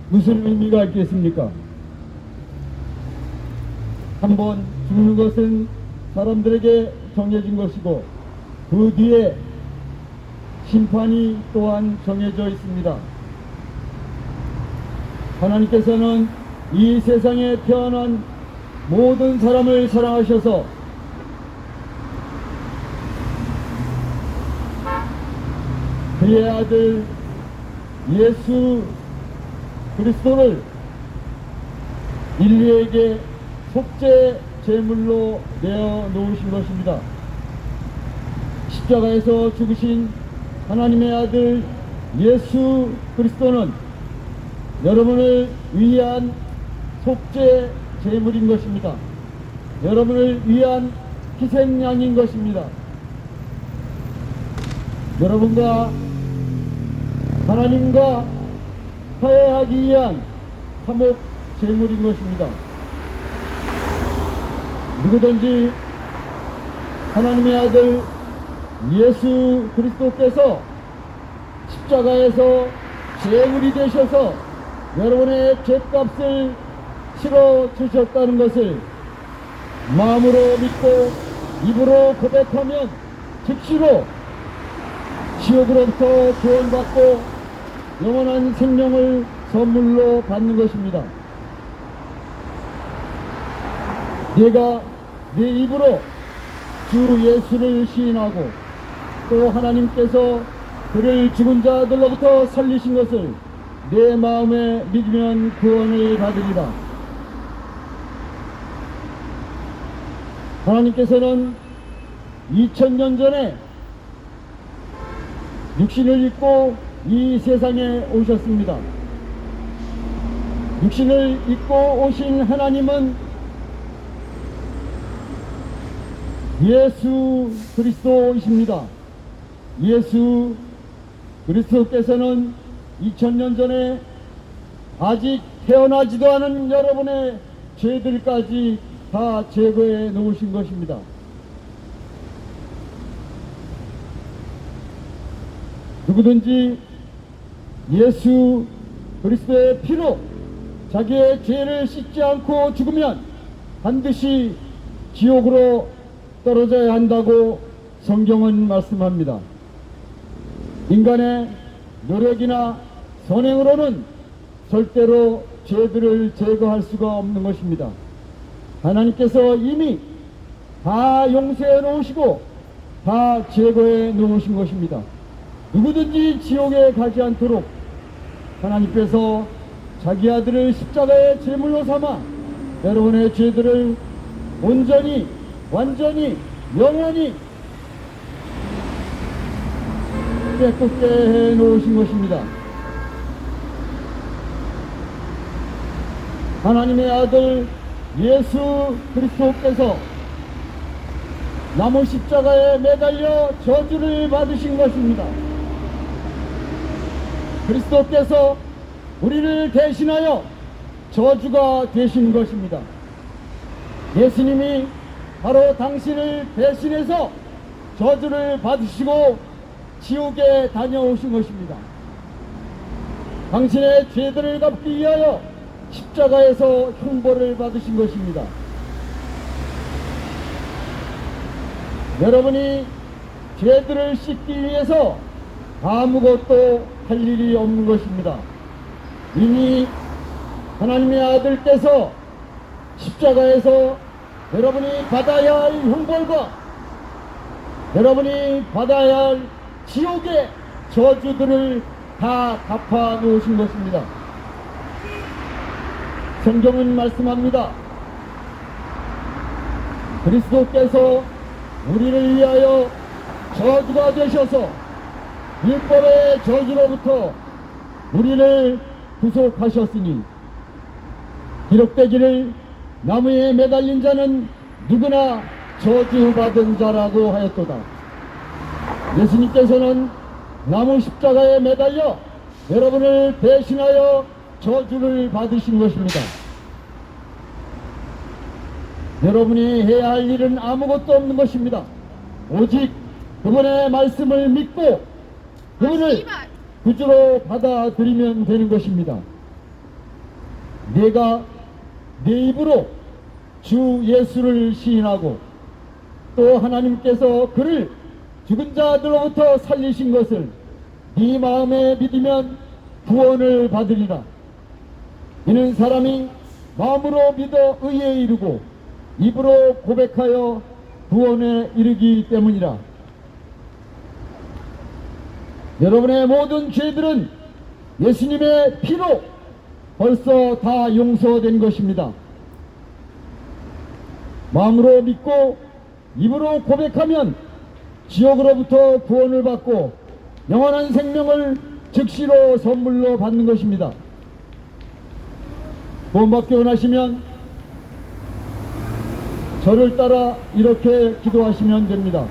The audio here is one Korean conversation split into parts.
무슨 의미가 있겠습니까? 한번 죽는 것은 사람들에게 정해진 것이고 그 뒤에 심판이 또한 정해져 있습니다. 하나님께서는 이 세상에 태어난 모든 사람을 사랑하셔서 그의 아들 예수 그리스도를 인류에게 속죄 제물로 내어 놓으신 것입니다. 십자가에서 죽으신 하나님의 아들 예수 그리스도는 여러분을 위한 속죄 제물인 것입니다. 여러분을 위한 희생양인 것입니다. 여러분과 하나님과 화해하기 위한 화목 제물인 것입니다. 누구든지 하나님의 아들 예수 그리스도께서 십자가에서 제물이 되셔서 여러분의 죄값을 치러 주셨다는 것을 마음으로 믿고 입으로 고백하면 즉시로 지옥으로부터 구원받고 영원한 생명을 선물로 받는 것입니다. 내가 내 입으로 주 예수를 시인하고 또 하나님께서 그를 죽은 자들로부터 살리신 것을 내 마음에 믿으면 구원을 받으리라. 하나님께서는 2000년 전에 육신을 입고 이 세상에 오셨습니다. 육신을 입고 오신 하나님은 예수 그리스도이십니다. 예수 그리스도께서는 2000년 전에 아직 태어나지도 않은 여러분의 죄들까지 다 제거해 놓으신 것입니다. 누구든지 예수 그리스도의 피로 자기의 죄를 씻지 않고 죽으면 반드시 지옥으로 떨어져야 한다고 성경은 말씀합니다. 인간의 노력이나 선행으로는 절대로 죄들을 제거할 수가 없는 것입니다. 하나님께서 이미 다 용서해 놓으시고 다 제거해 놓으신 것입니다. 누구든지 지옥에 가지 않도록 하나님께서 자기 아들을 십자가의 제물로 삼아 여러분의 죄들을 온전히 완전히 영원히 깨끗게 해 놓으신 것입니다. 하나님의 아들 예수 그리스도께서 나무 십자가에 매달려 저주를 받으신 것입니다. 그리스도께서 우리를 대신하여 저주가 되신 것입니다. 예수님이 바로 당신을 대신해서 저주를 받으시고 지옥에 다녀오신 것입니다. 당신의 죄들을 갚기 위하여 십자가에서 형벌을 받으신 것입니다. 여러분이 죄들을 씻기 위해서 아무것도 할 일이 없는 것입니다. 이미 하나님의 아들께서 십자가에서 여러분이 받아야 할 형벌과 여러분이 받아야 할 지옥의 저주들을 다 갚아 놓으신 것입니다. 성경은 말씀합니다. 그리스도께서 우리를 위하여 저주가 되셔서 율법의 저주로부터 우리를 구속하셨으니 기록되기를 나무에 매달린 자는 누구나 저주받은 자라고 하였도다. 예수님께서는 나무 십자가에 매달려 여러분을 대신하여 저주를 받으신 것입니다. 여러분이 해야 할 일은 아무것도 없는 것입니다. 오직 그분의 말씀을 믿고 그분을 구주로 받아들이면 되는 것입니다. 내가 내 입으로 주 예수를 시인하고 또 하나님께서 그를 죽은 자들로부터 살리신 것을 네 마음에 믿으면 구원을 받으리라. 이는 사람이 마음으로 믿어 의에 이르고 입으로 고백하여 구원에 이르기 때문이라. 여러분의 모든 죄들은 예수님의 피로 벌써 다 용서된 것입니다. 마음으로 믿고 입으로 고백하면 지옥으로부터 구원을 받고 영원한 생명을 즉시로 선물로 받는 것입니다. 구원받기 원하시면 저를 따라 이렇게 기도하시면 됩니다.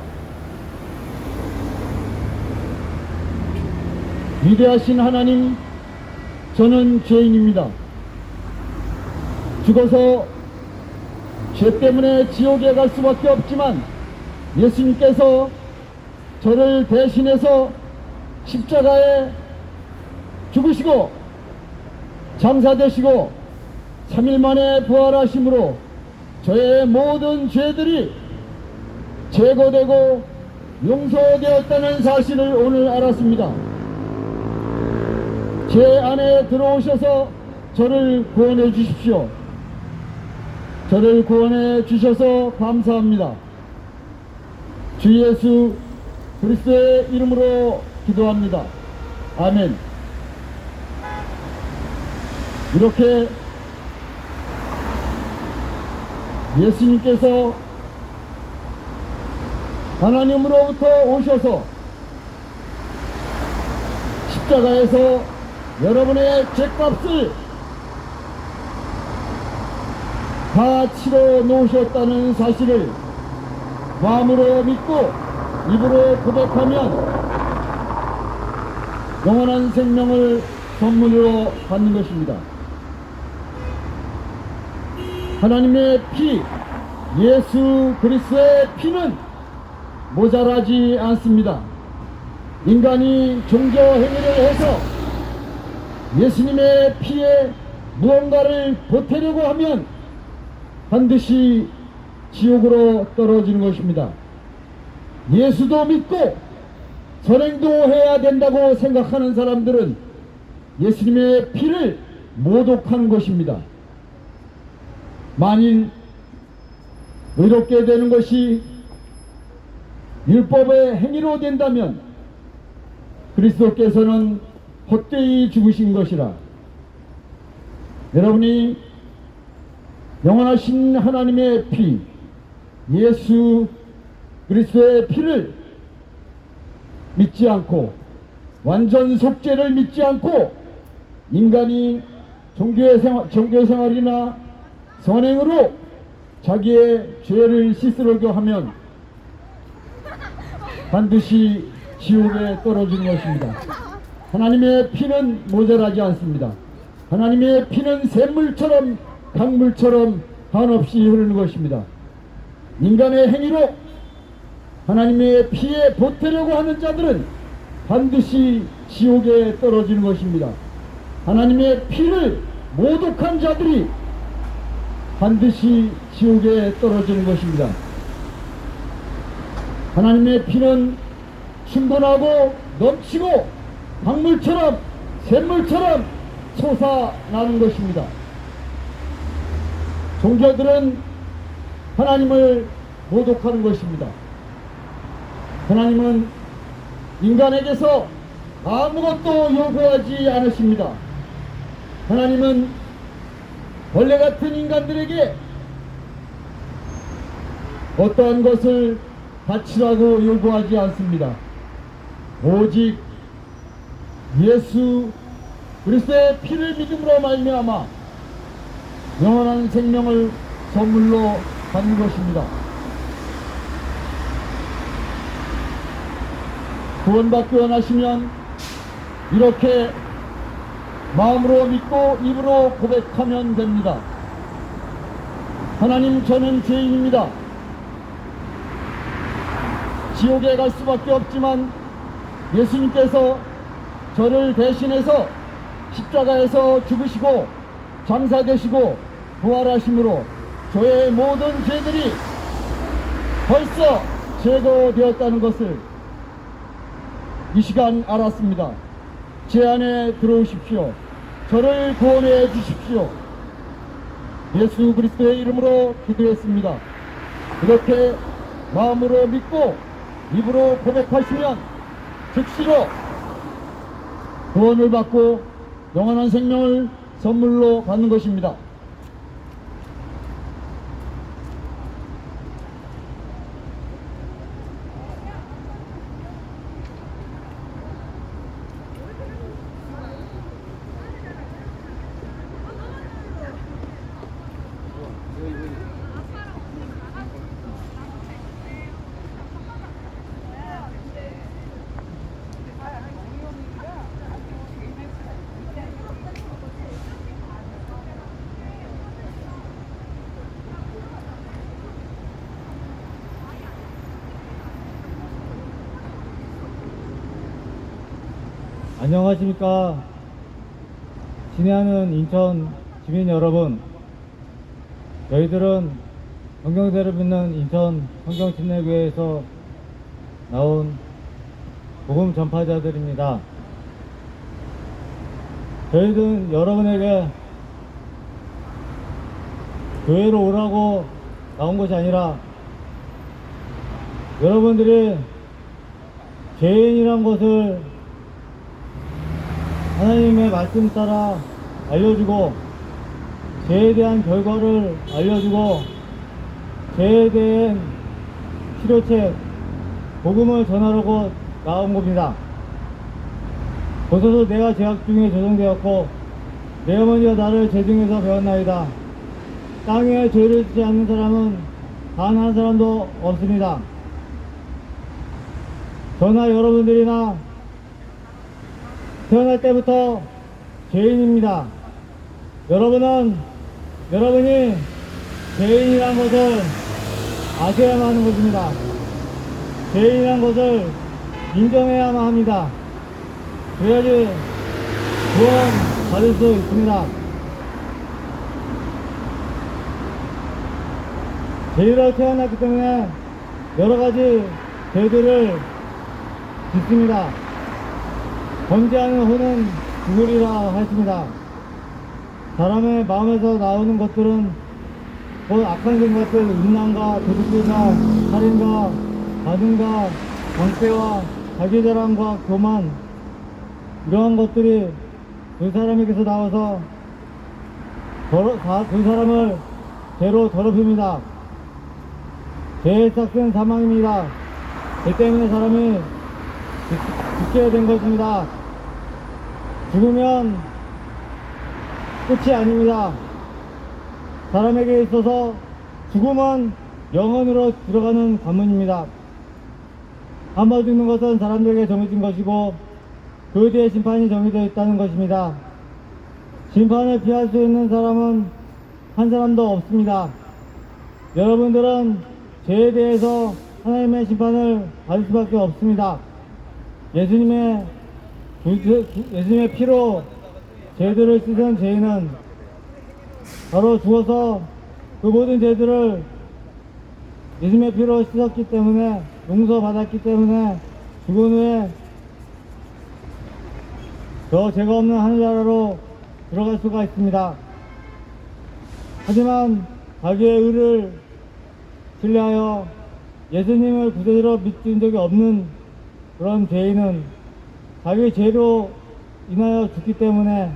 위대하신 하나님, 저는 죄인입니다. 죽어서 죄 때문에 지옥에 갈 수밖에 없지만 예수님께서 저를 대신해서 십자가에 죽으시고 장사되시고 3일 만에 부활하심으로 저의 모든 죄들이 제거되고 용서되었다는 사실을 오늘 알았습니다. 제 안에 들어오셔서 저를 구원해 주십시오. 저를 구원해 주셔서 감사합니다. 주 예수 그리스도의 이름으로 기도합니다. 아멘. 이렇게 예수님께서 하나님으로부터 오셔서 십자가에서 여러분의 죄값을 다 치러 놓으셨다는 사실을 마음으로 믿고 입으로 고백하면 영원한 생명을 선물로 받는 것입니다. 하나님의 피, 예수 그리스도의 피는 모자라지 않습니다. 인간이 종교 행위를 해서 예수님의 피에 무언가를 보태려고 하면 반드시 지옥으로 떨어지는 것입니다. 예수도 믿고 선행도 해야 된다고 생각하는 사람들은 예수님의 피를 모독하는 것입니다. 만일 의롭게 되는 것이 율법의 행위로 된다면 그리스도께서는 헛되이 죽으신 것이라. 여러분이 영원하신 하나님의 피, 예수 그리스도의 피를 믿지 않고 완전 속죄를 믿지 않고 인간이 종교생활이나 선행으로 자기의 죄를 씻으려고 하면 반드시 지옥에 떨어지는 것입니다. 하나님의 피는 모자라지 않습니다. 하나님의 피는 샘물처럼 강물처럼 한없이 흐르는 것입니다. 인간의 행위로 하나님의 피에 보태려고 하는 자들은 반드시 지옥에 떨어지는 것입니다. 하나님의 피를 모독한 자들이 반드시 지옥에 떨어지는 것입니다. 하나님의 피는 충분하고 넘치고 강물처럼 샘물처럼 솟아나는 것입니다. 종교들은 하나님을 모독하는 것입니다. 하나님은 인간에게서 아무것도 요구하지 않으십니다. 하나님은 벌레 같은 인간들에게 어떠한 것을 바치라고 요구하지 않습니다. 오직 예수 그리스도의 피를 믿음으로 말미암아 영원한 생명을 선물로 받는 것입니다. 구원받기 원하시면 이렇게 마음으로 믿고 입으로 고백하면 됩니다. 하나님, 저는 죄인입니다. 지옥에 갈 수밖에 없지만 예수님께서 저를 대신해서 십자가에서 죽으시고 장사되시고 부활하심으로 저의 모든 죄들이 벌써 제거되었다는 것을 이 시간 알았습니다. 제 안에 들어오십시오. 저를 구원해 주십시오. 예수 그리스도의 이름으로 기도했습니다. 그렇게 마음으로 믿고 입으로 고백하시면 즉시로 구원을 받고 영원한 생명을 선물로 받는 것입니다. 안녕하십니까. 친애하는 인천 주민 여러분, 저희들은 성경대를 믿는 인천 성경침례교회에서 나온 복음 전파자들입니다. 저희들은 여러분에게 교회로 오라고 나온 것이 아니라 여러분들이 죄인이란 것을 하나님의 말씀 따라 알려주고 죄에 대한 결과를 알려주고 죄에 대한 치료책 복음을 전하려고 나온 겁니다. 보소서 내가 죄악 중에 조성되었고 내 어머니가 나를 죄 중에서 배웠나이다. 땅에 죄를 짓지 않는 사람은 단 한 사람도 없습니다. 저나 여러분들이나 태어날 때부터 죄인입니다. 여러분이 죄인이란 것을 아셔야만 하는 것입니다. 죄인이란 것을 인정해야만 합니다. 그래야지 구원 받을 수 있습니다. 죄인으로 태어났기 때문에 여러가지 죄들을 짓습니다. 범죄하는 혼은 죽으리라 했습니다. 사람의 마음에서 나오는 것들은 곧 악한 생각들, 음란과 도둑질과 살인과 가증과 방패와 자기자랑과 교만, 이러한 것들이 그 사람에게서 나와서 그 사람을 죄로 더럽힙니다. 죄의 삭은 사망입니다. 죄 때문에 사람이 죽게 된 것입니다. 죽으면 끝이 아닙니다. 사람에게 있어서 죽음은 영원으로 들어가는 관문입니다. 한번 죽는 것은 사람들에게 정해진 것이고 그 뒤에 심판이 정해져 있다는 것입니다. 심판을 피할 수 있는 사람은 한 사람도 없습니다. 여러분들은 죄에 대해서 하나님의 심판을 받을 수밖에 없습니다. 예수님의 피로 죄들을 씻은 죄인은 바로 죽어서 그 모든 죄들을 예수님의 피로 씻었기 때문에, 용서받았기 때문에 죽은 후에 저 죄가 없는 하늘나라로 들어갈 수가 있습니다. 하지만 자기의 의를 신뢰하여 예수님을 구세주로 믿은 적이 없는 그런 죄인은 자기 죄로 인하여 죽기 때문에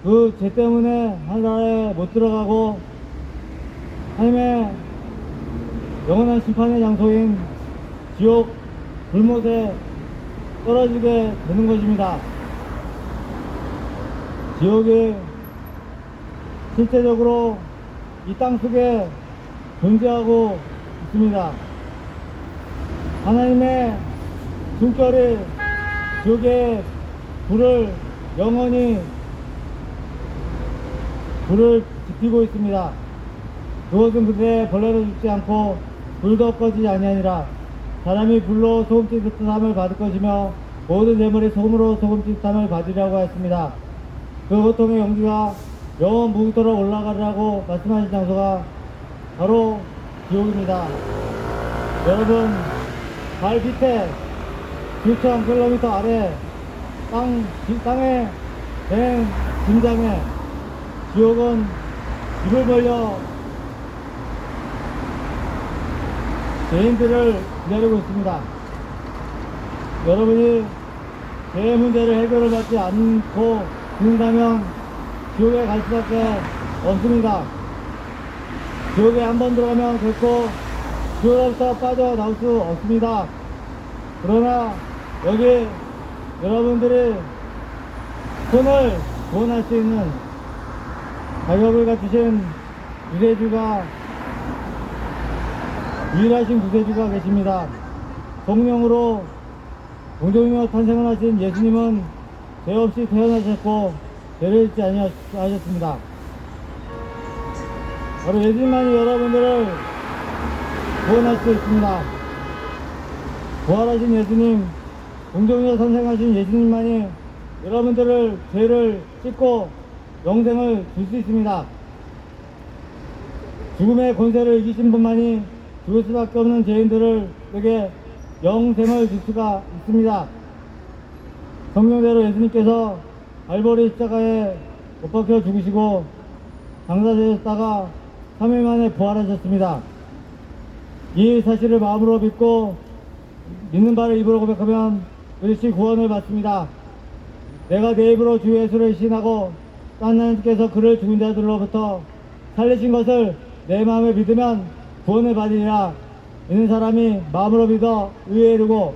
그 죄 때문에 하늘나라에 못 들어가고 하나님의 영원한 심판의 장소인 지옥 불못에 떨어지게 되는 것입니다. 지옥이 실제적으로 이 땅 속에 존재하고 있습니다. 하나님의 숨결이 지옥의 불을 영원히 불을 지피고 있습니다. 그것은 그때 벌레도 죽지 않고 불도 꺼지지 아니하니라. 사람이 불로 소금짓듯함을 받을 것이며 모든 재물이 소금으로 소금짓듯함을 받으려고 했습니다. 그 고통의 용기가 영원 무궁토록 올라가라고 말씀하신 장소가 바로 지옥입니다. 여러분, 발 밑에 9,000km 아래 땅에 된 김장에 지옥은 입을 벌려 죄인들을 기다리고 있습니다. 여러분이 죄의 문제를 해결을 받지 않고 죽는다면 지옥에 갈 수밖에 없습니다. 지옥에 한 번 들어가면 결코 지옥으로부터 빠져나올 수 없습니다. 그러나 여기 여러분들이 손을 구원할 수 있는 자격을 갖추신 구세주가, 유일하신 구세주가 계십니다. 성령으로 공동이며 탄생을 하신 예수님은 죄 없이 태어나셨고 죄를 짓지 아니하셨습니다. 바로 예수님만이 여러분들을 구원할 수 있습니다. 부활하신 예수님, 공동이며 탄생하신 예수님만이 여러분들을 죄를 씻고 영생을 줄 수 있습니다. 죽음의 권세를 이기신 분만이 죽을 수밖에 없는 죄인들에게 영생을 줄 수가 있습니다. 성경대로 예수님께서 갈보리 십자가에 못 박혀 죽으시고 장사되셨다가 3일 만에 부활하셨습니다. 이 사실을 마음으로 믿고 믿는 바를 입으로 고백하면 반드시 구원을 받습니다. 내가 내 입으로 주 예수를 시인하고 또 하나님께서 그를 죽은 자들로부터 살리신 것을 내 마음에 믿으면 구원을 받으리라. 있는 사람이 마음으로 믿어 의에 이르고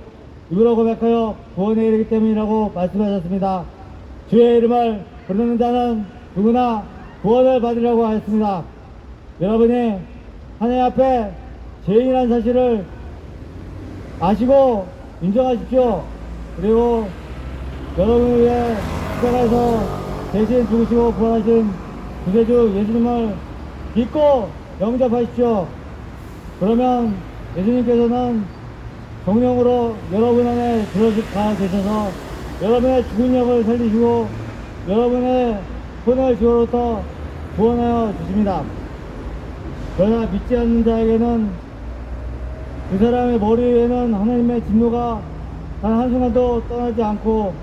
입으로 고백하여 구원에 이르기 때문이라고 말씀하셨습니다. 주의 이름을 부르는 자는 누구나 구원을 받으려고 하였습니다. 여러분이 하나님 앞에 죄인이라는 사실을 아시고 인정하십시오. 그리고 여러분을 위해 십자가에서 대신 죽으시고 부활하신 구세주 예수님을 믿고 영접하십시오. 그러면 예수님께서는 성령으로 여러분 안에 들어가 계셔서 여러분의 죽은 영을 살리시고 여러분의 혼을 지옥으로부터 구원하여 주십니다. 그러나 믿지 않는 자에게는 그 사람의 머리 위에는 하나님의 진노가 단 한순간도 떠나지 않고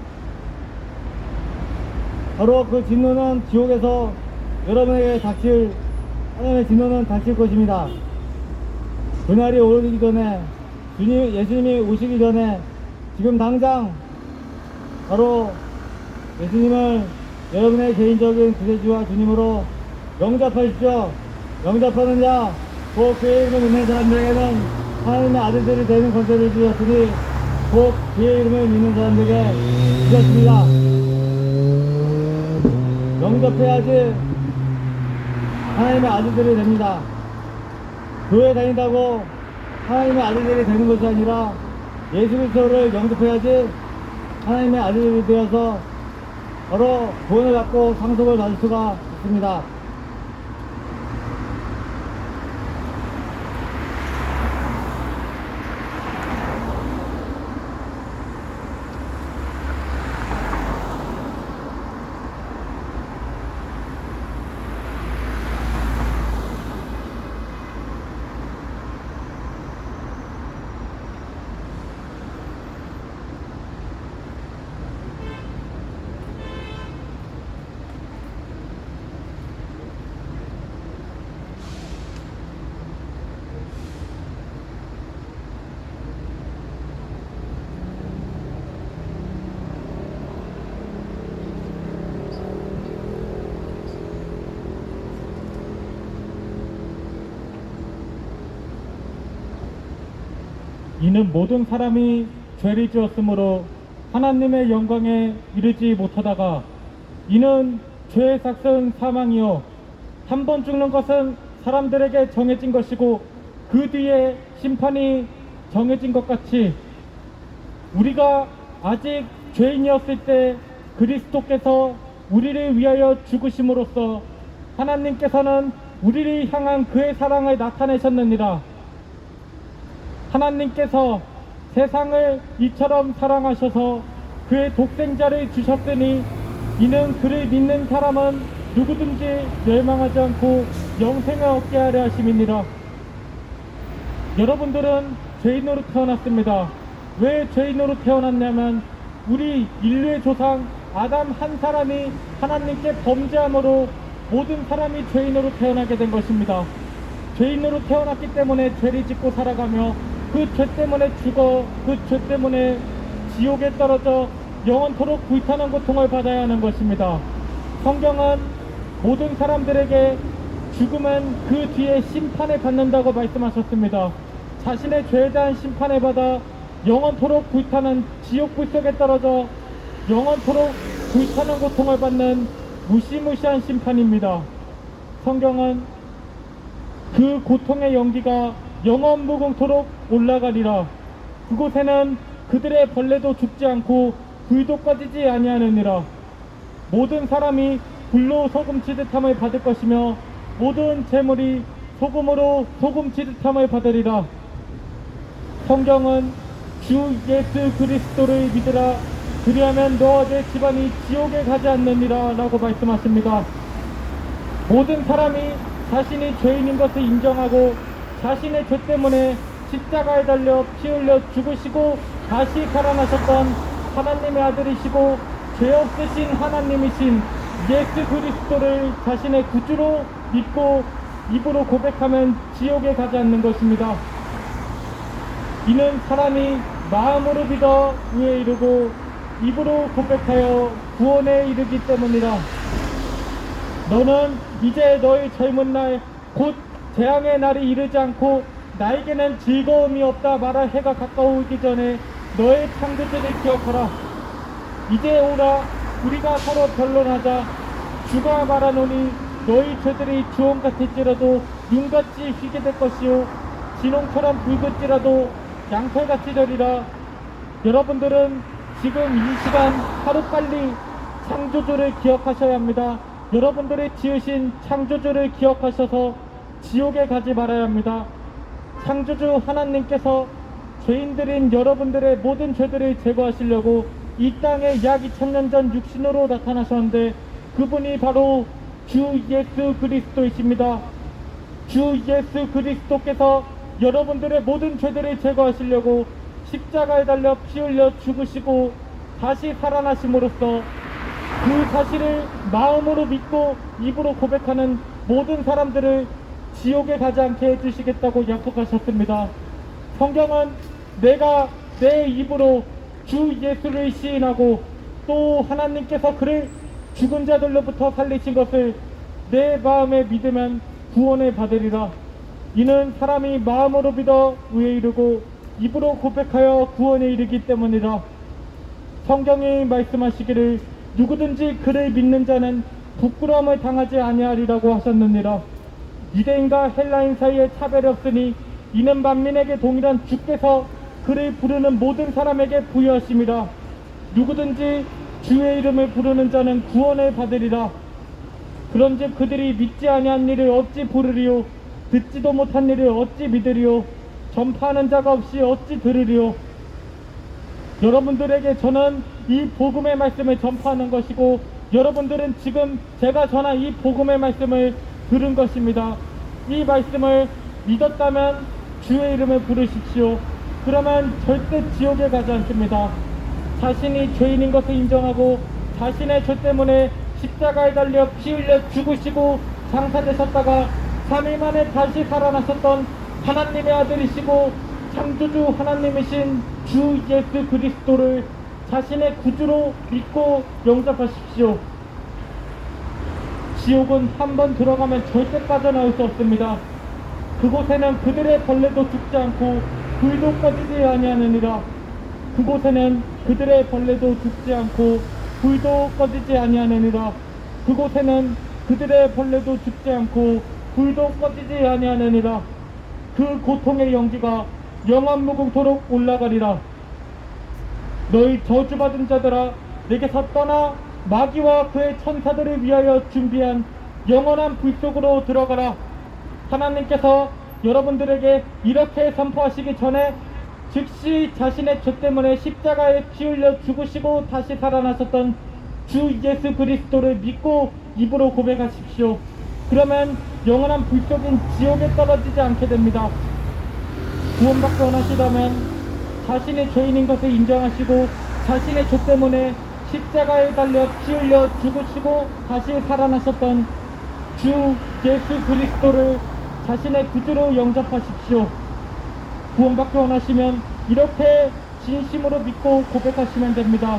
바로 그 진노는 지옥에서 여러분에게 하나님의 진노는 닥칠 것입니다. 그날이 오기 전에 예수님이 오시기 전에 지금 당장 바로 예수님을 여러분의 개인적인 구세주와 주님으로 영접하십시오. 영접하는 자, 곧 그의 이름을 믿는 사람들에게는 하나님의 아들들이 되는 권세를 주셨으니 곧 그의 이름을 믿는 사람들에게 주셨습니다. 영접해야지 하나님의 아들들이 됩니다. 교회 다닌다고 하나님의 아들들이 되는 것이 아니라 예수 그리스도를 영접해야지 하나님의 아들들이 되어서 바로 구원을 받고 상속을 받을 수가 있습니다. 이는 모든 사람이 죄를 지었으므로 하나님의 영광에 이르지 못하다가 이는 죄의 삭은 사망이요 한 번 죽는 것은 사람들에게 정해진 것이고 그 뒤에 심판이 정해진 것 같이 우리가 아직 죄인이었을 때 그리스도께서 우리를 위하여 죽으심으로써 하나님께서는 우리를 향한 그의 사랑을 나타내셨느니라. 하나님께서 세상을 이처럼 사랑하셔서 그의 독생자를 주셨으니 이는 그를 믿는 사람은 누구든지 멸망하지 않고 영생을 얻게 하려 하심이니라. 여러분들은 죄인으로 태어났습니다. 왜 죄인으로 태어났냐면 우리 인류의 조상 아담 한 사람이 하나님께 범죄함으로 모든 사람이 죄인으로 태어나게 된 것입니다. 죄인으로 태어났기 때문에 죄를 짓고 살아가며 그 죄 때문에 죽어 그 죄 때문에 지옥에 떨어져 영원토록 불타는 고통을 받아야 하는 것입니다. 성경은 모든 사람들에게 죽음은 그 뒤에 심판을 받는다고 말씀하셨습니다. 자신의 죄에 대한 심판을 받아 영원토록 불타는 지옥불 속에 떨어져 영원토록 불타는 고통을 받는 무시무시한 심판입니다. 성경은 그 고통의 연기가 영원무궁토록 올라가리라. 그곳에는 그들의 벌레도 죽지 않고 불도 꺼지지 아니하느니라. 모든 사람이 불로 소금 치듯함을 받을 것이며 모든 재물이 소금으로 소금 치듯함을 받으리라. 성경은 주 예수 그리스도를 믿으라. 그리하면 너와 내 집안이 지옥에 가지 않느니라 라고 말씀하십니다. 모든 사람이 자신이 죄인인 것을 인정하고 자신의 죄 때문에 십자가에 달려 피 흘려 죽으시고 다시 살아나셨던 하나님의 아들이시고 죄 없으신 하나님이신 예수 그리스도를 자신의 구주로 믿고 입으로 고백하면 지옥에 가지 않는 것입니다. 이는 사람이 마음으로 믿어 의에 이르고 입으로 고백하여 구원에 이르기 때문이라. 너는 이제 너의 젊은 날 곧 재앙의 날이 이르지 않고 나에게는 즐거움이 없다 말할 해가 가까우기 전에 너의 창조주를 기억하라. 이제 오라 우리가 서로 변론하자. 주가 말하노니 너희 죄들이 주홍 같을지라도 눈같이 휘게 될 것이요 진홍처럼 붉을지라도 양털같이 되리라. 여러분들은 지금 이 시간 하루빨리 창조주를 기억하셔야 합니다. 여러분들이 지으신 창조주를 기억하셔서 지옥에 가지 말아야 합니다. 창조주 하나님께서 죄인들인 여러분들의 모든 죄들을 제거하시려고 이 땅에 약 2000년 전 육신으로 나타나셨는데 그분이 바로 주 예수 그리스도이십니다. 주 예수 그리스도께서 여러분들의 모든 죄들을 제거하시려고 십자가에 달려 피 흘려 죽으시고 다시 살아나심으로써 그 사실을 마음으로 믿고 입으로 고백하는 모든 사람들을 지옥에 가지 않게 해주시겠다고 약속하셨습니다. 성경은 내가 내 입으로 주 예수를 시인하고 또 하나님께서 그를 죽은 자들로부터 살리신 것을 내 마음에 믿으면 구원을 받으리라. 이는 사람이 마음으로 믿어 의에 이르고 입으로 고백하여 구원에 이르기 때문이라. 성경이 말씀하시기를 누구든지 그를 믿는 자는 부끄러움을 당하지 아니하리라고 하셨느니라. 유대인과 헬라인 사이에 차별이 없으니 이는 만민에게 동일한 주께서 그를 부르는 모든 사람에게 부여하심이라. 누구든지 주의 이름을 부르는 자는 구원을 받으리라. 그런즉 그들이 믿지 아니한 일을 어찌 부르리요 듣지도 못한 일을 어찌 믿으리요 전파하는 자가 없이 어찌 들으리요. 여러분들에게 저는 이 복음의 말씀을 전파하는 것이고 여러분들은 지금 제가 전한 이 복음의 말씀을 들은 것입니다. 이 말씀을 믿었다면 주의 이름을 부르십시오. 그러면 절대 지옥에 가지 않습니다. 자신이 죄인인 것을 인정하고 자신의 죄 때문에 십자가에 달려 피 흘려 죽으시고 장사되셨다가 3일 만에 다시 살아나셨던 하나님의 아들이시고 창조주 하나님이신 주 예수 그리스도를 자신의 구주로 믿고 영접하십시오. 지옥은 한번 들어가면 절대 빠져나올 수 없습니다. 그곳에는 그들의 벌레도 죽지 않고 불도 꺼지지 아니하느니라. 그곳에는 그들의 벌레도 죽지 않고 불도 꺼지지 아니하느니라. 그곳에는 그들의 벌레도 죽지 않고 불도 꺼지지 아니하느니라. 그 고통의 연기가 영원무궁토록 올라가리라. 너희 저주받은 자들아 내게서 떠나 마귀와 그의 천사들을 위하여 준비한 영원한 불 속으로 들어가라. 하나님께서 여러분들에게 이렇게 선포하시기 전에 즉시 자신의 죄 때문에 십자가에 피 흘려 죽으시고 다시 살아나셨던 주 예수 그리스도를 믿고 입으로 고백하십시오. 그러면 영원한 불속인 지옥에 떨어지지 않게 됩니다. 구원받고 원하시다면 자신의 죄인인 것을 인정하시고 자신의 죄 때문에 십자가에 달려 피 흘려 죽으시고 다시 살아나셨던 주 예수 그리스도를 자신의 구주로 영접하십시오. 구원받고 원하시면 이렇게 진심으로 믿고 고백하시면 됩니다.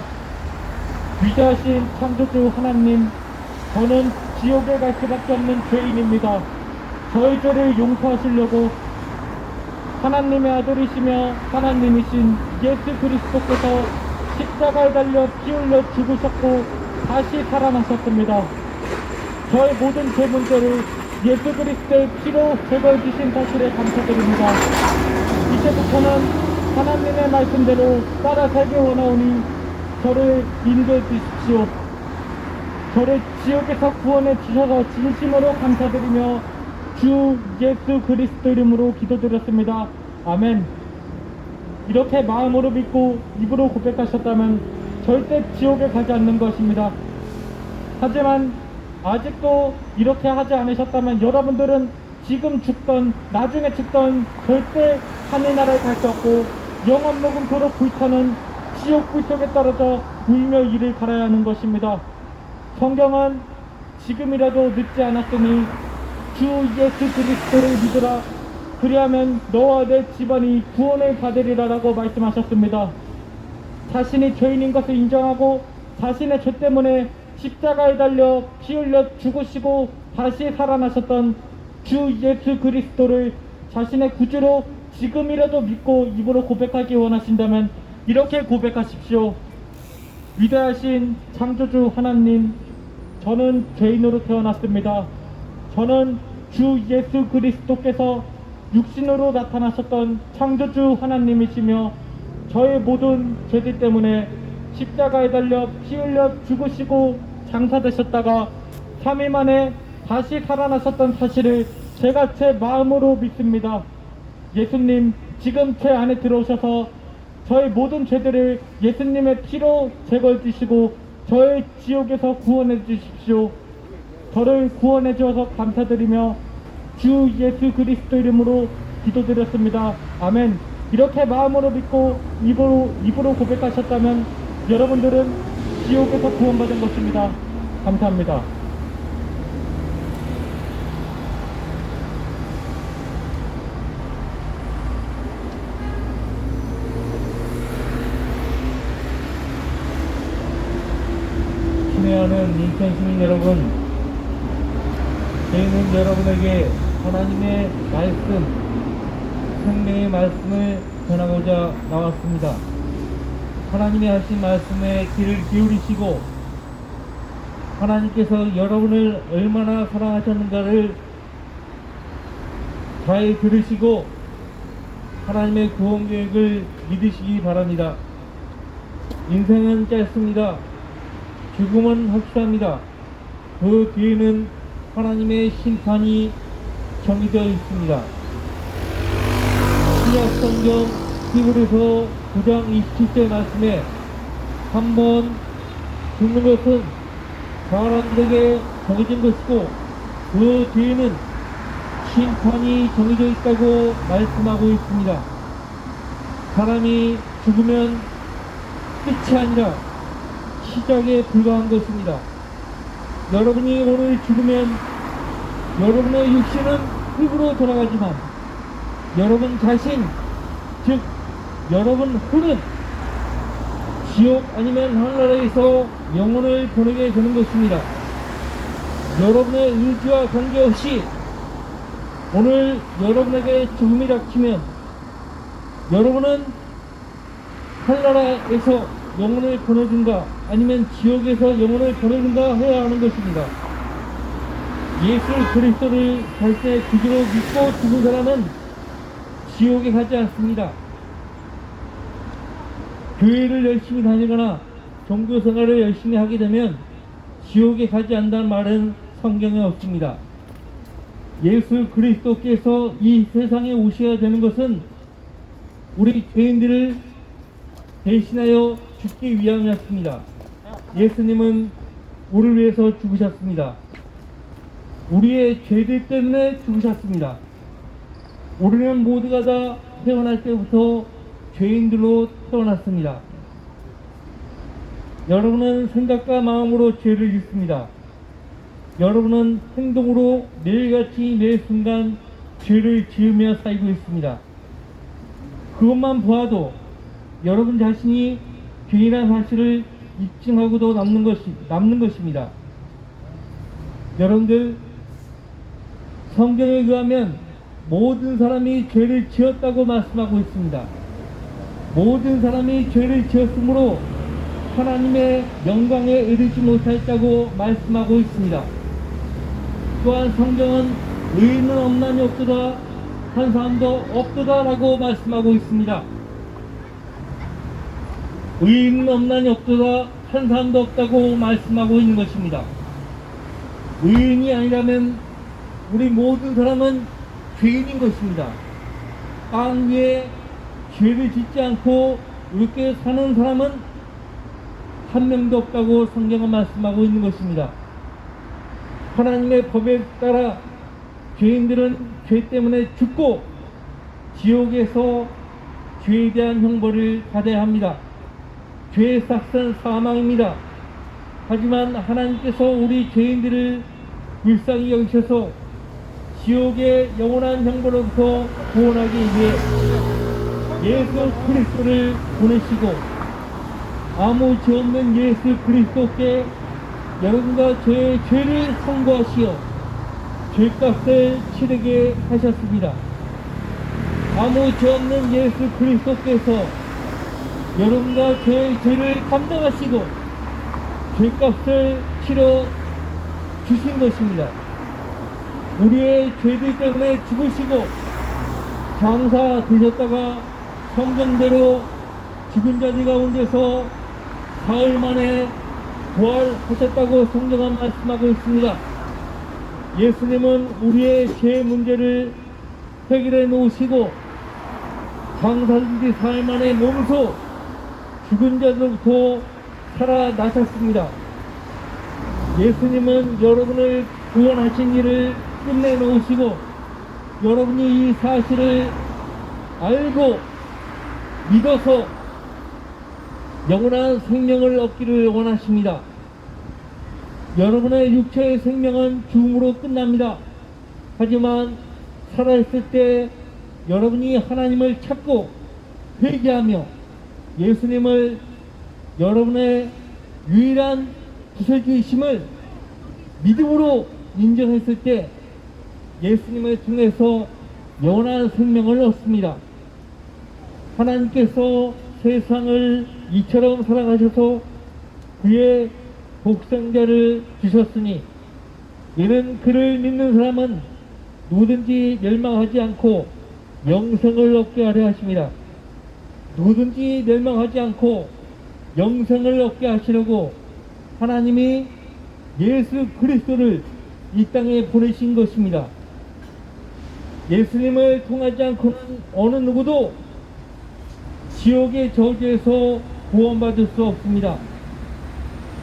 위대하신 창조주 하나님, 저는 지옥에 갈 수밖에 없는 죄인입니다. 저의 죄를 용서하시려고 하나님의 아들이시며 하나님이신 예수 그리스도께서 십자가에 달려 피 흘려 죽으셨고 다시 살아나셨습니다. 저의 모든 죄 문제를 예수 그리스도의 피로 제거해 주신 사실에 감사드립니다. 이제부터는 하나님의 말씀대로 따라 살기 원하오니 저를 인도해 주십시오. 저를 지옥에서 구원해 주셔서 진심으로 감사드리며 주 예수 그리스도 이름으로 기도드렸습니다. 아멘. 이렇게 마음으로 믿고 입으로 고백하셨다면 절대 지옥에 가지 않는 것입니다. 하지만 아직도 이렇게 하지 않으셨다면 여러분들은 지금 죽던 나중에 죽던 절대 하늘나라에 갈 수 없고 영원 녹음토록 불타는 지옥 불 속에 떨어져 울며 이를 갈아야 하는 것입니다. 성경은 지금이라도 늦지 않았으니 주 예수 그리스도를 믿으라. 그리하면 너와 내 집안이 구원을 받으리라 라고 말씀하셨습니다. 자신이 죄인인 것을 인정하고 자신의 죄 때문에 십자가에 달려 피 흘려 죽으시고 다시 살아나셨던 주 예수 그리스도를 자신의 구주로 지금이라도 믿고 입으로 고백하기 원하신다면 이렇게 고백하십시오. 위대하신 창조주 하나님, 저는 죄인으로 태어났습니다. 저는 주 예수 그리스도께서 육신으로 나타나셨던 창조주 하나님이시며 저의 모든 죄들 때문에 십자가에 달려 피 흘려 죽으시고 장사되셨다가 3일 만에 다시 살아나셨던 사실을 제가 제 마음으로 믿습니다. 예수님, 지금 제 안에 들어오셔서 저의 모든 죄들을 예수님의 피로 제거해 주시고 저의 지옥에서 구원해 주십시오. 저를 구원해 주셔서 감사드리며 주 예수 그리스도 이름으로 기도드렸습니다. 아멘. 이렇게 마음으로 믿고 입으로 고백하셨다면 여러분들은 지옥에서 구원받은 것입니다. 감사합니다. 친애하는 인천 시민 여러분, 저희는 여러분에게 하나님의 말씀, 생명의 말씀을 전하고자 나왔습니다. 하나님이 하신 말씀에 귀를 기울이시고 하나님께서 여러분을 얼마나 사랑하셨는가를 잘 들으시고 하나님의 구원 계획을 믿으시기 바랍니다. 인생은 짧습니다. 죽음은 확실합니다. 그 뒤에는 하나님의 심판이 정해져 있습니다. 신약 성경 히브리서 9장 27절 말씀에 한번 죽는 것은 사람들에게 정해진 것이고 그 뒤에는 심판이 정해져 있다고 말씀하고 있습니다. 사람이 죽으면 끝이 아니라 시작에 불과한 것입니다. 여러분이 오늘 죽으면 여러분의 육신은 흙으로 돌아가지만 여러분 자신, 즉 여러분 혼은 지옥 아니면 하늘나라에서 영혼을 보내게 되는 것입니다. 여러분의 의지와 관계없이 오늘 여러분에게 죽음이 닥치면 여러분은 하늘나라에서 영혼을 보내준가 아니면 지옥에서 영혼을 보내준가 해야 하는 것입니다. 예수 그리스도를 자신의 구주로 믿고 죽은 사람은 지옥에 가지 않습니다. 교회를 열심히 다니거나 종교생활을 열심히 하게 되면 지옥에 가지 않는다는 말은 성경에 없습니다. 예수 그리스도께서 이 세상에 오셔야 되는 것은 우리 죄인들을 대신하여 죽기 위함이었습니다. 예수님은 우리를 위해서 죽으셨습니다. 우리의 죄들 때문에 죽으셨습니다. 우리는 모두가 다 태어날 때부터 죄인들로 태어났습니다. 여러분은 생각과 마음으로 죄를 짓습니다. 여러분은 행동으로 매일같이 매 순간 죄를 지으며 살고 있습니다. 그것만 보아도 여러분 자신이 죄인이라는 사실을 입증하고도 남는 것입니다. 여러분들, 성경에 의하면 모든 사람이 죄를 지었다고 말씀하고 있습니다. 모든 사람이 죄를 지었으므로 하나님의 영광에 이르지 못하였다고 말씀하고 있습니다. 또한 성경은 의인은 없나니 없도다, 한 사람도 없도다 라고 말씀하고 있습니다. 의인은 없나니 없도다, 한 사람도 없다고 말씀하고 있는 것입니다. 의인이 아니라면 우리 모든 사람은 죄인인 것입니다. 땅 위에 죄를 짓지 않고 이렇게 사는 사람은 한 명도 없다고 성경은 말씀하고 있는 것입니다. 하나님의 법에 따라 죄인들은 죄 때문에 죽고 지옥에서 죄에 대한 형벌을 받아야 합니다. 죄의 삭은 사망입니다. 하지만 하나님께서 우리 죄인들을 불쌍히 여기셔서 지옥의 영원한 형벌로부터 구원하기 위해 예수 그리스도를 보내시고 아무 죄 없는 예수 그리스도께 여러분과 저의 죄를 선고하시어 죄값을 치르게 하셨습니다. 아무 죄 없는 예수 그리스도께서 여러분과 저의 죄를 감당하시고 죄값을 치러 주신 것입니다. 우리의 죄들 때문에 죽으시고 장사 되셨다가 성경대로 죽은 자들 가운데서 사흘 만에 부활하셨다고 성경은 말씀하고 있습니다. 예수님은 우리의 죄 문제를 해결해 놓으시고 장사된 지 사흘 만에 몸소 죽은 자들로부터 살아나셨습니다. 예수님은 여러분을 구원하신 일을 끝내 놓으시고 여러분이 이 사실을 알고 믿어서 영원한 생명을 얻기를 원하십니다. 여러분의 육체의 생명은 죽음으로 끝납니다. 하지만 살아있을 때 여러분이 하나님을 찾고 회개하며 예수님을 여러분의 유일한 구세주이심을 믿음으로 인정했을 때 예수님을 통해서 영원한 생명을 얻습니다. 하나님께서 세상을 이처럼 사랑하셔서 그의 독생자를 주셨으니 이는 그를 믿는 사람은 누구든지 멸망하지 않고 영생을 얻게 하려 하십니다. 누구든지 멸망하지 않고 영생을 얻게 하시려고 하나님이 예수 그리스도를 이 땅에 보내신 것입니다. 예수님을 통하지 않고는 어느 누구도 지옥의 저주에서 구원받을 수 없습니다.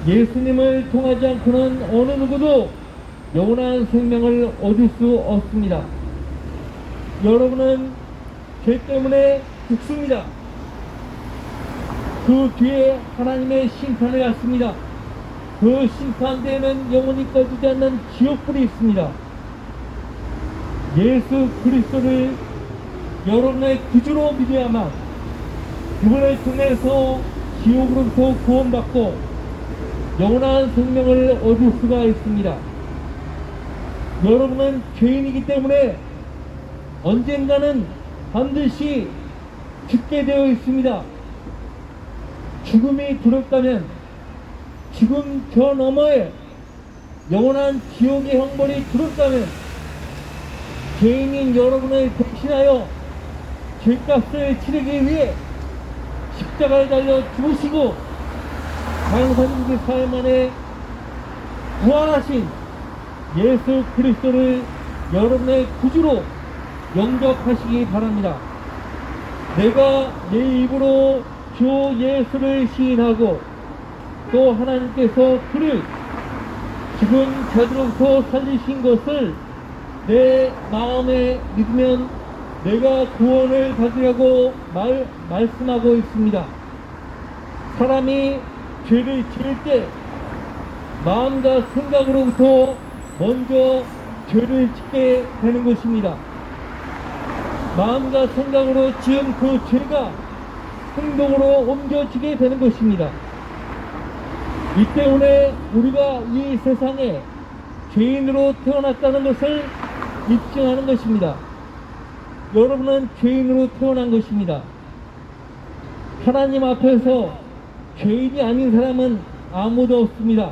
예수님을 통하지 않고는 어느 누구도 영원한 생명을 얻을 수 없습니다. 여러분은 죄 때문에 죽습니다. 그 뒤에 하나님의 심판을 갖습니다. 그 심판대에는 영원히 꺼지지 않는 지옥불이 있습니다. 예수 그리스도를 여러분의 구주로 믿어야만 그분을 통해서 지옥으로부터 구원받고 영원한 생명을 얻을 수가 있습니다. 여러분은 죄인이기 때문에 언젠가는 반드시 죽게 되어 있습니다. 죽음이 두렵다면 죽음 저 너머에 영원한 지옥의 형벌이 두렵다면 죄인인 여러분을 대신하여 죄값을 치르기 위해 십자가에 달려 죽으시고 장사된 지 사흘 만에 부활하신 예수 그리스도를 여러분의 구주로 영접하시기 바랍니다. 내가 내 입으로 주 예수를 시인하고 또 하나님께서 그를 죽은 자들로부터 살리신 것을 내 마음에 믿으면 내가 구원을 받으려고 말씀하고 있습니다. 사람이 죄를 지을 때 마음과 생각으로부터 먼저 죄를 짓게 되는 것입니다. 마음과 생각으로 지은 그 죄가 행동으로 옮겨지게 되는 것입니다. 이 때문에 우리가 이 세상에 죄인으로 태어났다는 것을 입증하는 것입니다. 여러분은 죄인으로 태어난 것입니다. 하나님 앞에서 죄인이 아닌 사람은 아무도 없습니다.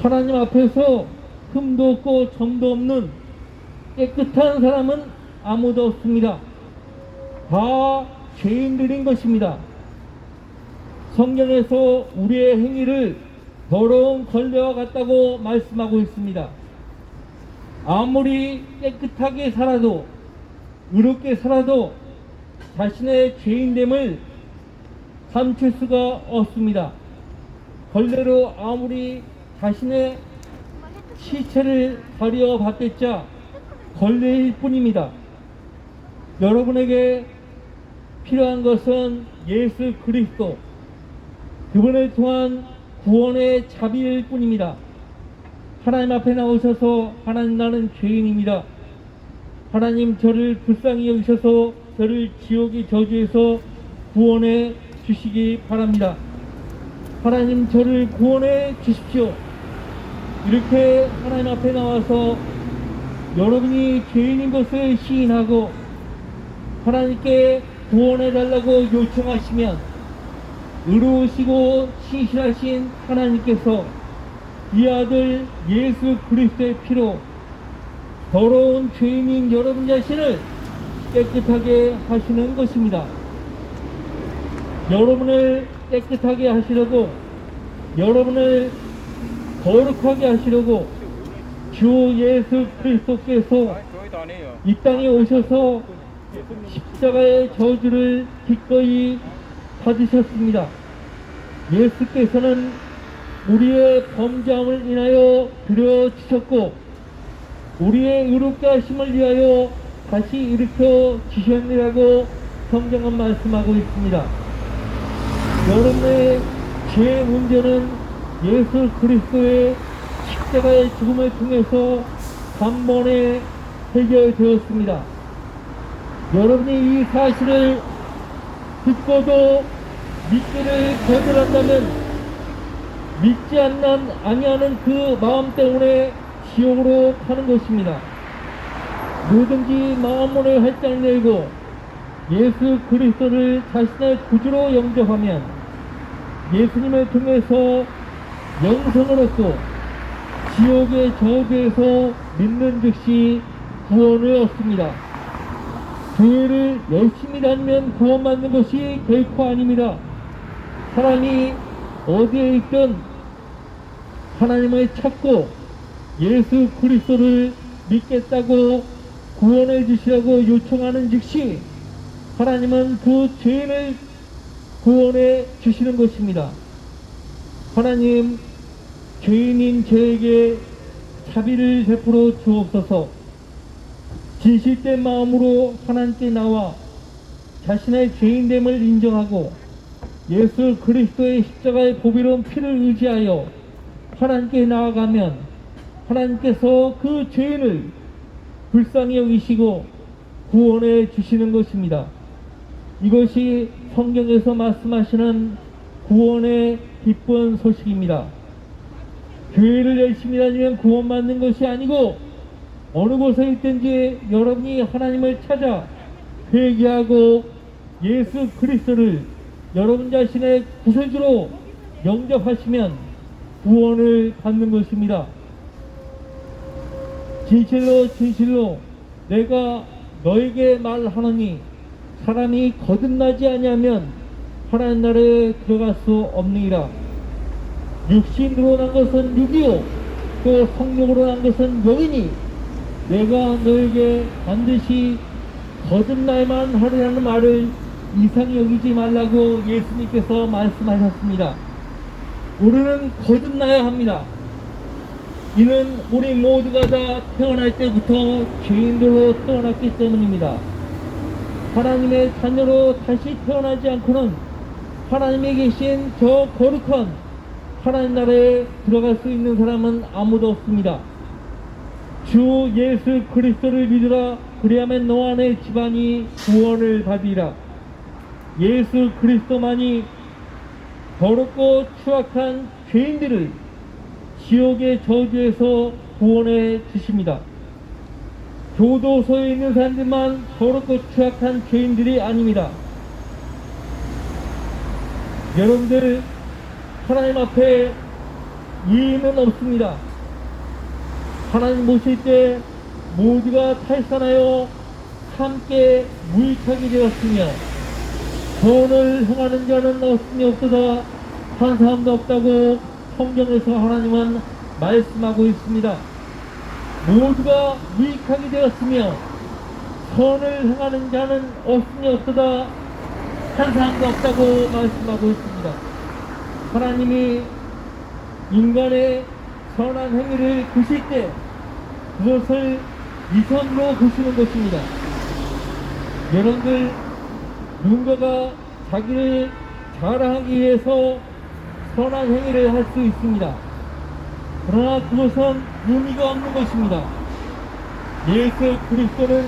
하나님 앞에서 흠도 없고 점도 없는 깨끗한 사람은 아무도 없습니다. 다 죄인들인 것입니다. 성경에서 우리의 행위를 더러운 걸레와 같다고 말씀하고 있습니다. 아무리 깨끗하게 살아도 의롭게 살아도 자신의 죄인됨을 감출 수가 없습니다. 걸레로 아무리 자신의 시체를 가려 봤댔자 걸레일 뿐입니다. 여러분에게 필요한 것은 예수 그리스도, 그분을 통한 구원의 자비일 뿐입니다. 하나님 앞에 나오셔서 하나님 나는 죄인입니다. 하나님 저를 불쌍히 여기셔서 저를 지옥의 저주에서 구원해 주시기 바랍니다. 하나님 저를 구원해 주십시오. 이렇게 하나님 앞에 나와서 여러분이 죄인인 것을 시인하고 하나님께 구원해 달라고 요청하시면 의로우시고 신실하신 하나님께서 이 아들 예수 그리스도의 피로 더러운 죄인인 여러분 자신을 깨끗하게 하시는 것입니다. 여러분을 깨끗하게 하시려고, 여러분을 거룩하게 하시려고 주 예수 그리스도께서 이 땅에 오셔서 십자가의 저주를 기꺼이 받으셨습니다. 예수께서는 우리의 범죄함을 인하여 들여주셨고 우리의 의롭게 하심을 위하여 다시 일으켜 주셨느라고 성경은 말씀하고 있습니다. 여러분의 죄의 문제는 예수 그리스도의 십자가의 죽음을 통해서 단번에 해결되었습니다. 여러분이 이 사실을 듣고도 믿기를 거절한다면 믿지 아니하는 그 마음 때문에 지옥으로 가는 것입니다. 누구든지 마음문을 활짝 열고 예수 그리스도를 자신의 구주로 영접하면 예수님을 통해서 영생을 얻고 지옥의 저주에서 믿는 즉시 구원을 얻습니다. 교회를 열심히 다니면 구원받는 것이 결코 아닙니다. 사람이 어디에 있든 하나님을 찾고 예수 그리스도를 믿겠다고 구원해 주시라고 요청하는 즉시 하나님은 그 죄인을 구원해 주시는 것입니다. 하나님, 죄인인 저에게 자비를 베풀어 주옵소서. 진실된 마음으로 하나님께 나와 자신의 죄인됨을 인정하고 예수 그리스도의 십자가의 보배로운 피를 의지하여 하나님께 나아가면 하나님께서 그 죄인을 불쌍히 여기시고 구원해 주시는 것입니다. 이것이 성경에서 말씀하시는 구원의 기쁜 소식입니다. 교회를 열심히 다니면 구원받는 것이 아니고 어느 곳에 있든지 여러분이 하나님을 찾아 회개하고 예수 그리스도를 여러분 자신의 구세주로 영접하시면 구원을 받는 것입니다. 진실로 진실로 내가 너에게 말하노니 사람이 거듭나지 아니하면 하나님 나라에 들어갈 수 없느니라. 육신으로 난 것은 육이요 또 성령으로 난 것은 영이니 내가 너에게 반드시 거듭나야만 하리라는 말을 이상히 여기지 말라고 예수님께서 말씀하셨습니다. 우리는 거듭나야 합니다. 이는 우리 모두가 다 태어날 때부터 죄인들로 태어났기 때문입니다. 하나님의 자녀로 다시 태어나지 않고는 하나님이 계신 저 거룩한 하나님 나라에 들어갈 수 있는 사람은 아무도 없습니다. 주 예수 그리스도를 믿으라. 그리하면 너 안에 집안이 구원을 받으리라. 예수 그리스도만이 더럽고 추악한 죄인들을 지옥의 저주에서 구원해 주십니다. 교도소에 있는 사람들만 더럽고 추악한 죄인들이 아닙니다. 여러분들, 하나님 앞에 이의는 없습니다. 하나님 모실 때 모두가 탈산하여 함께 무익하게 되었으며 선을 행하는 자는 없으니 없도다 한 사람도 없다고 성경에서 하나님은 말씀하고 있습니다. 모두가 무익하게 되었으며 선을 행하는 자는 없으니 없도다 한 사람도 없다고 말씀하고 있습니다. 하나님이 인간의 선한 행위를 보실 때 그것을 위선으로 보시는 것입니다. 여러분들, 누군가가 자기를 자랑하기 위해서 선한 행위를 할 수 있습니다. 그러나 그것은 의미가 없는 것입니다. 예수 그리스도는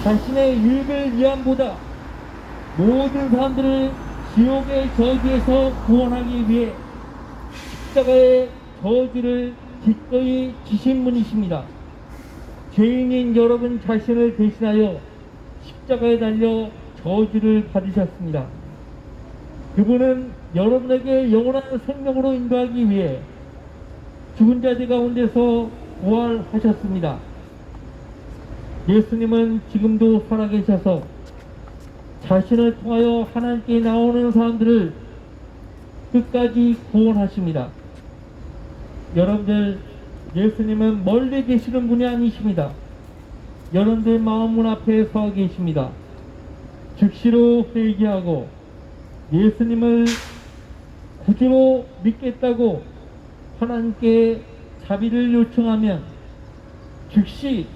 자신의 유익을 위함보다 모든 사람들을 지옥의 저주에서 구원하기 위해 십자가의 저주를 기꺼이 지신 분이십니다. 죄인인 여러분 자신을 대신하여 십자가에 달려 저주를 받으셨습니다. 그분은 여러분에게 영원한 생명으로 인도하기 위해 죽은 자들 가운데서 부활하셨습니다. 예수님은 지금도 살아계셔서 자신을 통하여 하나님께 나오는 사람들을 끝까지 구원하십니다. 여러분들, 예수님은 멀리 계시는 분이 아니십니다. 여러분들 마음문 앞에 서 계십니다. 즉시로 회개하고 예수님을 구주로 믿겠다고 하나님께 자비를 요청하면 즉시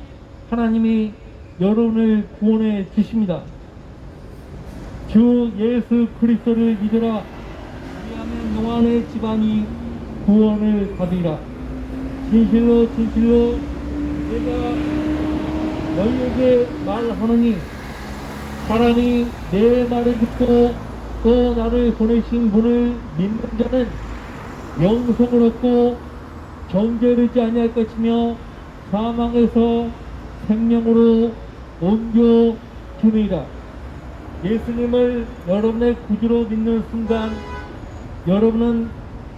하나님이 여러분을 구원해 주십니다. 주 예수 그리스도를 믿으라. 그리하면 너안의 집안이 구원을 받으리라. 진실로 진실로 내가 너희에게 말하노니 사람이 내 말을 듣고 또 나를 보내신 분을 믿는 자는 영생을 얻고 정죄를 얻지 아니할 것이며 사망에서 생명으로 옮겨 주리라. 예수님을 여러분의 구주로 믿는 순간 여러분은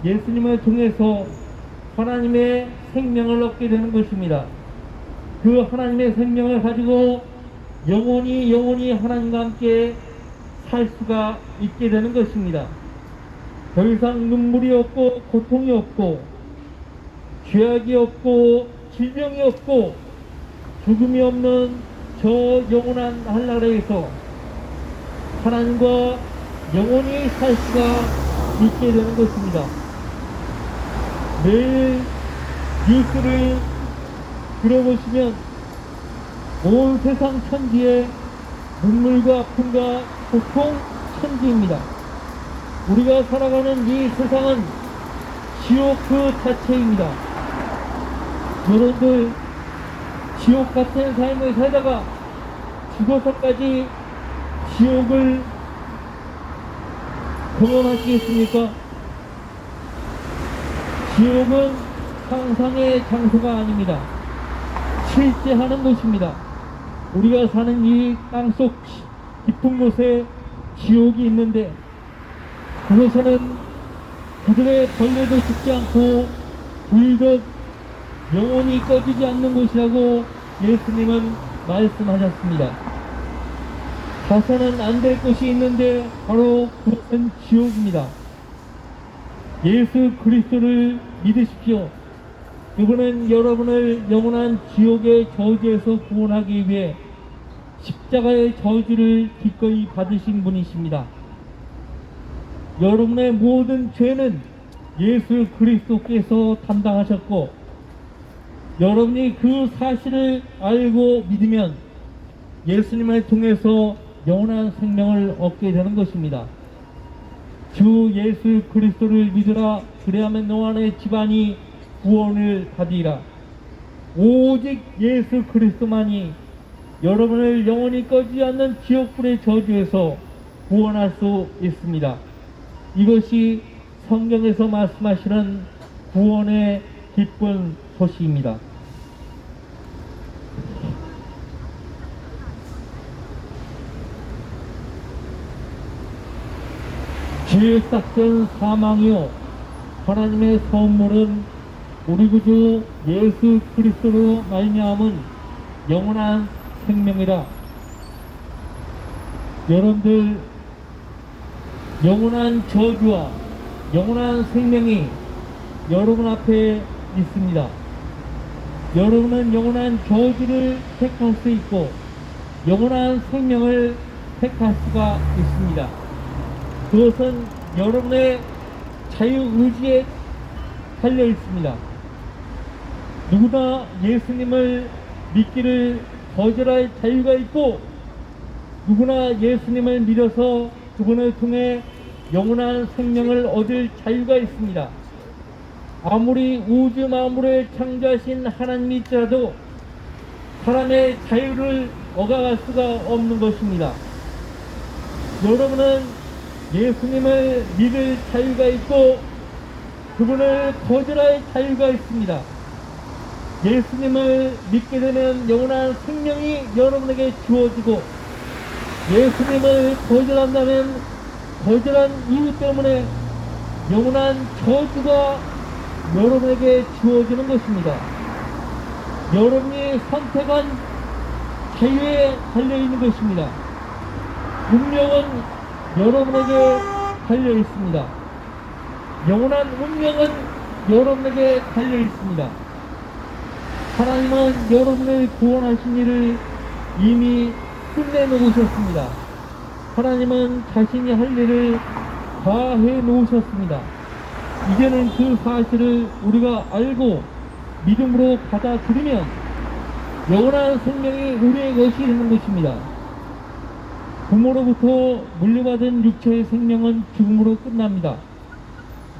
예수님을 통해서 하나님의 생명을 얻게 되는 것입니다. 그 하나님의 생명을 가지고 영원히 하나님과 함께 살 수가 있게 되는 것입니다. 더 이상 눈물이 없고 고통이 없고 죄악이 없고 질병이 없고 죽음이 없는 저 영원한 한나라에서 하나님과 영원히 살 수가 있게 되는 것입니다. 매일 뉴스를 들어보시면 온 세상 천지에 눈물과 아픔과 고통 천지입니다. 우리가 살아가는 이 세상은 지옥 그 자체입니다. 여러분들, 지옥 같은 삶을 살다가 죽어서까지 지옥을 경험하시겠습니까? 지옥은 상상의 장소가 아닙니다. 실제 하는 곳입니다. 우리가 사는 이 땅속 깊은 곳에 지옥이 있는데 그곳에는 그들의 벌레도 죽지 않고 불도 영원히 꺼지지 않는 곳이라고 예수님은 말씀하셨습니다. 가서는 안 될 곳이 있는데 바로 그것은 지옥입니다. 예수 그리스도를 믿으십시오. 그분은 여러분을 영원한 지옥의 저주에서 구원하기 위해 십자가의 저주를 기꺼이 받으신 분이십니다. 여러분의 모든 죄는 예수 그리스도께서 담당하셨고, 여러분이 그 사실을 알고 믿으면 예수님을 통해서 영원한 생명을 얻게 되는 것입니다. 주 예수 그리스도를 믿으라. 그리하면 너안의 집안이 구원을 받으리라. 오직 예수 그리스도만이 여러분을 영원히 꺼지지 않는 지옥불의 저주에서 구원할 수 있습니다. 이것이 성경에서 말씀하시는 구원의 기쁜 소식입니다. 죄의 삭은 사망이요 하나님의 선물은 우리 구주 예수 그리스도로 말미암은 영원한 생명이라. 여러분들, 영원한 저주와 영원한 생명이 여러분 앞에 있습니다. 여러분은 영원한 저주를 택할 수 있고 영원한 생명을 택할 수가 있습니다. 그것은 여러분의 자유의지에 달려 있습니다. 누구나 예수님을 믿기를 거절할 자유가 있고, 누구나 예수님을 믿어서 그분을 통해 영원한 생명을 얻을 자유가 있습니다. 아무리 우주 만물을 창조하신 하나님이더라도 사람의 자유를 억압할 수가 없는 것입니다. 여러분은 예수님을 믿을 자유가 있고 그분을 거절할 자유가 있습니다. 예수님을 믿게 되면 영원한 생명이 여러분에게 주어지고, 예수님을 거절한다면 거절한 이유 때문에 영원한 저주가 여러분에게 주어지는 것입니다. 여러분이 선택한 자유에 달려있는 것입니다. 운명은 여러분에게 달려있습니다. 영원한 운명은 여러분에게 달려있습니다. 하나님은 여러분을 구원하신 일을 이미 끝내놓으셨습니다. 하나님은 자신이 할 일을 다 해놓으셨습니다. 이제는 그 사실을 우리가 알고 믿음으로 받아들이면 영원한 생명이 우리의 것이 되는 것입니다. 부모로부터 물려받은 육체의 생명은 죽음으로 끝납니다.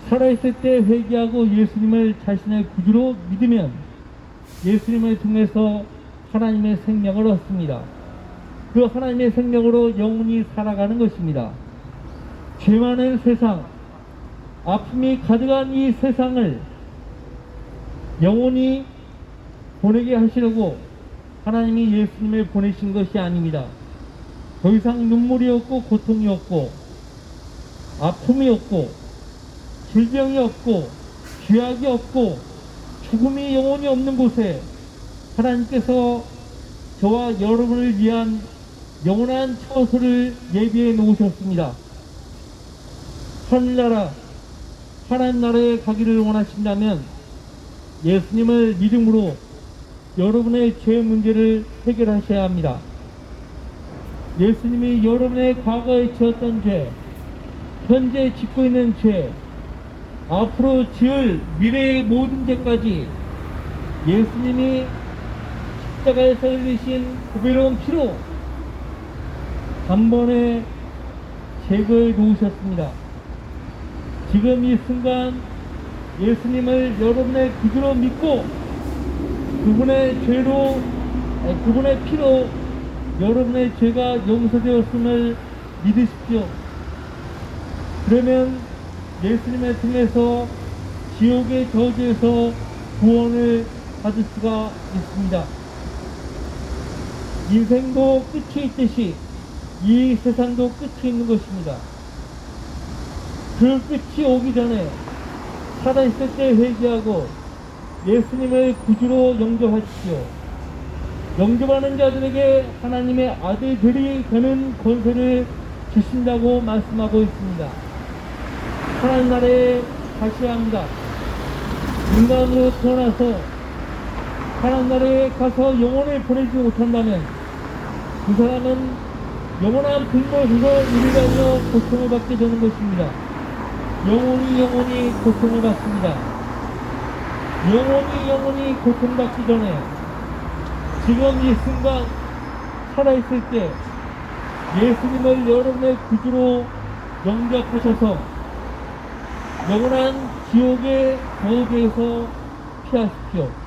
살아있을 때 회개하고 예수님을 자신의 구주로 믿으면 예수님을 통해서 하나님의 생명을 얻습니다. 그 하나님의 생명으로 영원히 살아가는 것입니다. 죄 많은 세상, 아픔이 가득한 이 세상을 영원히 보내게 하시려고 하나님이 예수님을 보내신 것이 아닙니다. 더 이상 눈물이 없고 고통이 없고 아픔이 없고 질병이 없고 죄악이 없고 죽음이 영원히 없는 곳에 하나님께서 저와 여러분을 위한 영원한 처소를 예비해 놓으셨습니다. 하늘나라, 하나님 나라에 가기를 원하신다면 예수님을 믿음으로 여러분의 죄 문제를 해결하셔야 합니다. 예수님이 여러분의 과거에 지었던 죄, 현재 짓고 있는 죄, 앞으로 지을 미래의 모든 죄까지 예수님이 십자가에서 흘리신 보배로운 피로 단번에 제거해 놓으셨습니다. 지금 이 순간 예수님을 여러분의 구주로 믿고 그분의 피로 여러분의 죄가 용서되었음을 믿으십시오. 그러면 예수님을 통해서 지옥의 저주에서 구원을 받을 수가 있습니다. 인생도 끝이 있듯이 이 세상도 끝이 있는 것입니다. 그 끝이 오기 전에 살아있을 때 회개하고 예수님을 구주로 영접하십시오. 영접하는 자들에게 하나님의 아들들이 되는 권세를 주신다고 말씀하고 있습니다. 하나님 나라에 가셔야 합니다. 인간으로 태어나서 하나님 나라에 가서 영혼을 보내지 못한다면 그 사람은 영원한 불못에서 일가며 고통을 받게 되는 것입니다. 영원히 고통을 받습니다. 영원히 고통받기 전에 지금 이 순간 살아있을 때 예수님을 여러분의 구주로 영접하셔서 영원한 지옥의 거기에서 피하십시오.